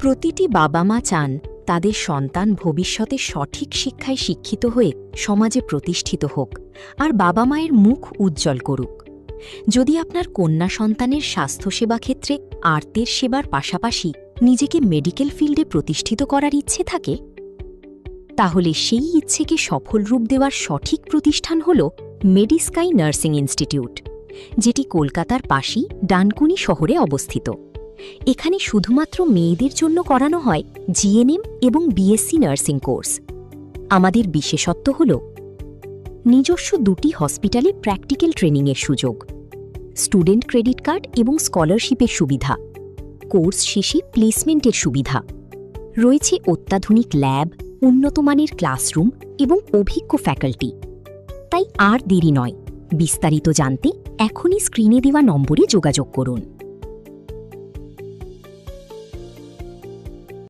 প্রতিটি বাবা মা চান তাদের সন্তান ভবিষ্যতে সঠিক শিক্ষায় শিক্ষিত হয়ে সমাজে প্রতিষ্ঠিত হোক আর বাবা মায়ের মুখ উজ্জ্বল করুক। যদি আপনার কন্যা সন্তানের স্বাস্থ্যসেবা ক্ষেত্রে আর্তের সেবার পাশাপাশি নিজেকে মেডিকেল ফিল্ডে প্রতিষ্ঠিত করার ইচ্ছে থাকে, তাহলে সেই ইচ্ছেকে সফল রূপ দেওয়ার সঠিক প্রতিষ্ঠান হল মেডিস্কাই নার্সিং ইনস্টিটিউট, যেটি কলকাতার পাশেই ডানকুনি শহরে অবস্থিত। এখানে শুধুমাত্র মেয়েদের জন্য করানো হয় জিএনএম এবং বিএসসি নার্সিং কোর্স। আমাদের বিশেষত্ব হল নিজস্ব 2টি হসপিটালে প্র্যাকটিক্যাল ট্রেনিংয়ের সুযোগ, স্টুডেন্ট ক্রেডিট কার্ড এবং স্কলারশিপের সুবিধা, কোর্স শেষে প্লেসমেন্টের সুবিধা, রয়েছে অত্যাধুনিক ল্যাব, উন্নতমানের ক্লাসরুম এবং অভিজ্ঞ ফ্যাকাল্টি। তাই আর দেরি নয়, বিস্তারিত জানতে এখনই স্ক্রিনে দেওয়া নম্বরে যোগাযোগ করুন।